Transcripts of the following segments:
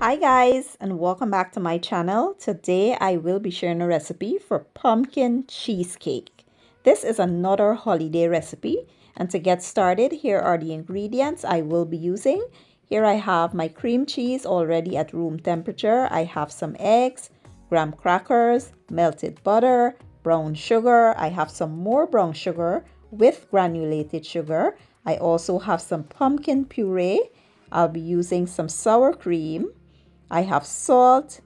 Hi guys, and welcome back to my channel. Today I will be sharing a recipe for pumpkin cheesecake. This is another holiday recipe, and to get started, here are the ingredients I will be using. Here I have my cream cheese already at room temperature. I have some eggs, graham crackers, melted butter, brown sugar. I have some more brown sugar with granulated sugar. I also have some pumpkin puree. I'll be using some sour cream. I have salt,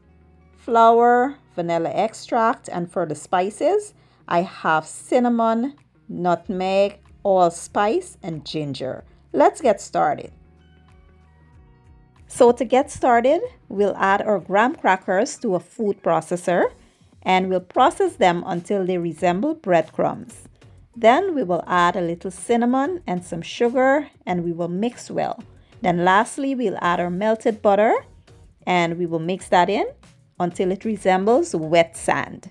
flour, vanilla extract, and for the spices, I have cinnamon, nutmeg, allspice, and ginger. Let's get started. So to get started, we'll add our graham crackers to a food processor and we'll process them until they resemble breadcrumbs. Then we will add a little cinnamon and some sugar and we will mix well. Then lastly, we'll add our melted butter and we will mix that in until it resembles wet sand.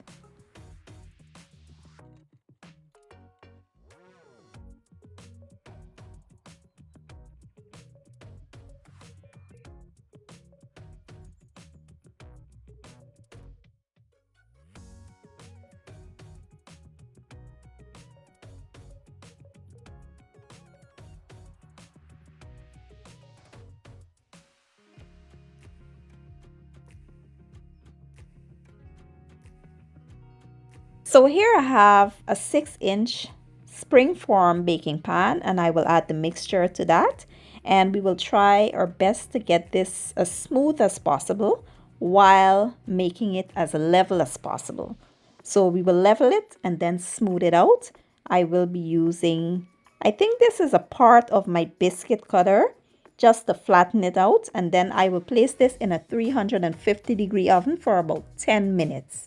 So here I have a 6-inch springform baking pan and I will add the mixture to that, and we will try our best to get this as smooth as possible while making it as level as possible. So we will level it and then smooth it out. I will be using, I think this is a part of my biscuit cutter, just to flatten it out, and then I will place this in a 350-degree oven for about 10 minutes.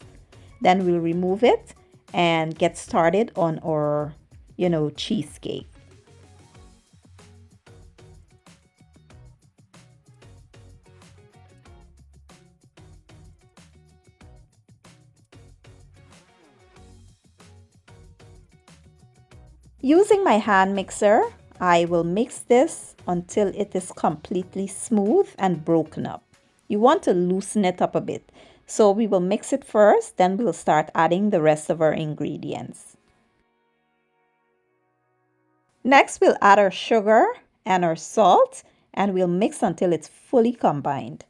Then we'll remove it and get started on our, cheesecake. Using my hand mixer, I will mix this until it is completely smooth and broken up. You want to loosen it up a bit. So we will mix it first, then we'll start adding the rest of our ingredients. Next, we'll add our sugar and our salt, and we'll mix until it's fully combined.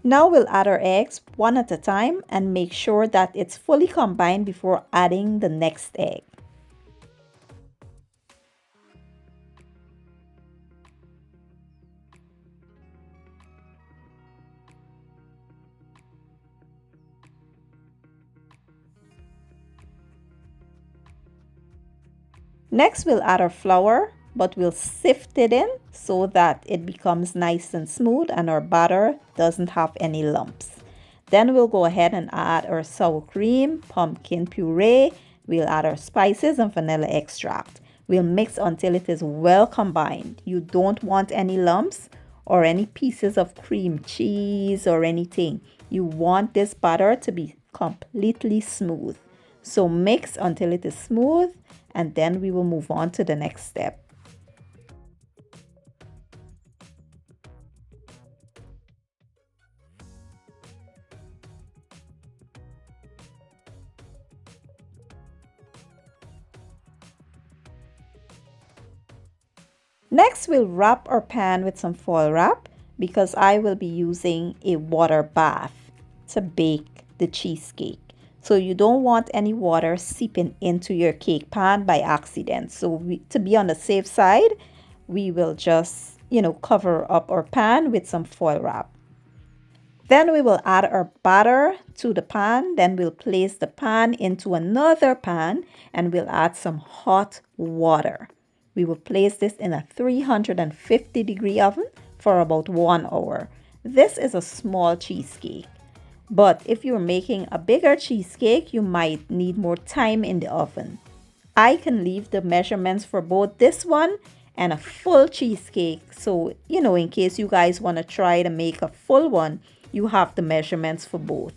Now we'll add our eggs one at a time and make sure that it's fully combined before adding the next egg. Next, we'll add our flour, but we'll sift it in so that it becomes nice and smooth and our batter doesn't have any lumps. Then we'll go ahead and add our sour cream, pumpkin puree. We'll add our spices and vanilla extract. We'll mix until it is well combined. You don't want any lumps or any pieces of cream cheese or anything. You want this batter to be completely smooth. So mix until it is smooth, and then we will move on to the next step. Next, we'll wrap our pan with some foil wrap because I will be using a water bath to bake the cheesecake. So you don't want any water seeping into your cake pan by accident. So to be on the safe side, we will just, cover up our pan with some foil wrap. Then we will add our batter to the pan. Then we'll place the pan into another pan and we'll add some hot water. We will place this in a 350-degree oven for about 1 hour. This is a small cheesecake. But if you're making a bigger cheesecake, you might need more time in the oven. I can leave the measurements for both this one and a full cheesecake. So, in case you guys want to try to make a full one, you have the measurements for both.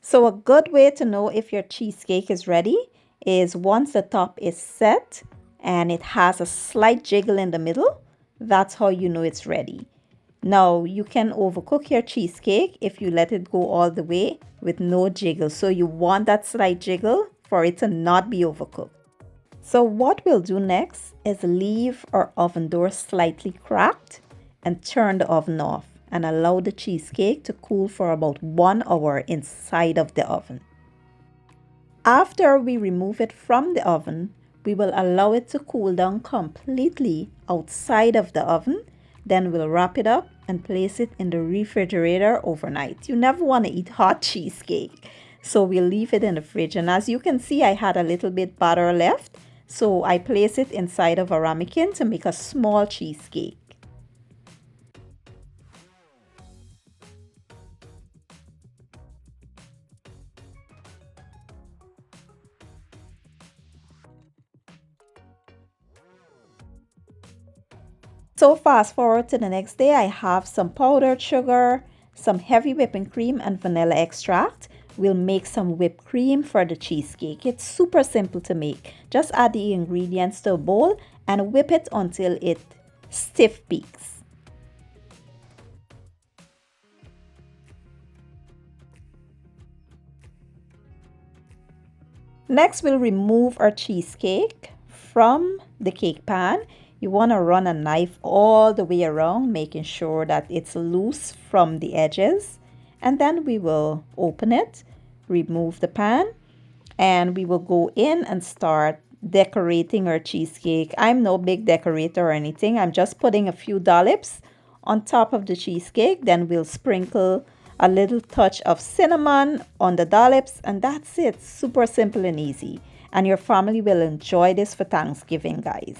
So a good way to know if your cheesecake is ready is once the top is set and it has a slight jiggle in the middle, that's how you know it's ready. Now you can overcook your cheesecake if you let it go all the way with no jiggle. So you want that slight jiggle for it to not be overcooked. So what we'll do next is leave our oven door slightly cracked and turn the oven off and allow the cheesecake to cool for about 1 hour inside of the oven. After we remove it from the oven, we will allow it to cool down completely outside of the oven. Then we'll wrap it up and place it in the refrigerator overnight. You never want to eat hot cheesecake, so we'll leave it in the fridge. And as you can see, I had a little bit batter left, so I place it inside of a ramekin to make a small cheesecake. So fast forward to the next day, I have some powdered sugar, some heavy whipping cream and vanilla extract. We'll make some whipped cream for the cheesecake. It's super simple to make. Just add the ingredients to a bowl and whip it until it stiff peaks. Next, we'll remove our cheesecake from the cake pan. You want to run a knife all the way around, making sure that it's loose from the edges. And then we will open it, remove the pan, and we will go in and start decorating our cheesecake. I'm no big decorator or anything. I'm just putting a few dollops on top of the cheesecake. Then we'll sprinkle a little touch of cinnamon on the dollops, and that's it. Super simple and easy. And your family will enjoy this for Thanksgiving, guys.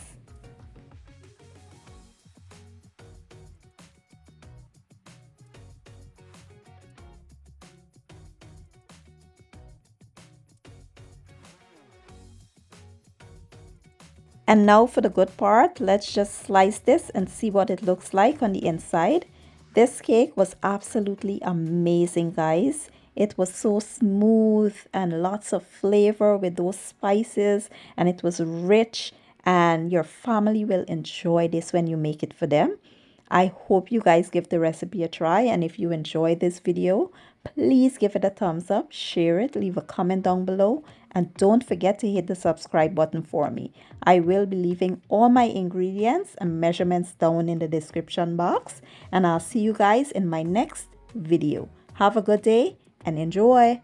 And now for the good part, let's just slice this and see what it looks like on the inside. This cake was absolutely amazing, guys. It was so smooth and lots of flavor with those spices, and it was rich, and your family will enjoy this when you make it for them. I hope you guys give the recipe a try, and if you enjoyed this video, please give it a thumbs up, share it, leave a comment down below, and don't forget to hit the subscribe button for me. I will be leaving all my ingredients and measurements down in the description box, and I'll see you guys in my next video. Have a good day and enjoy!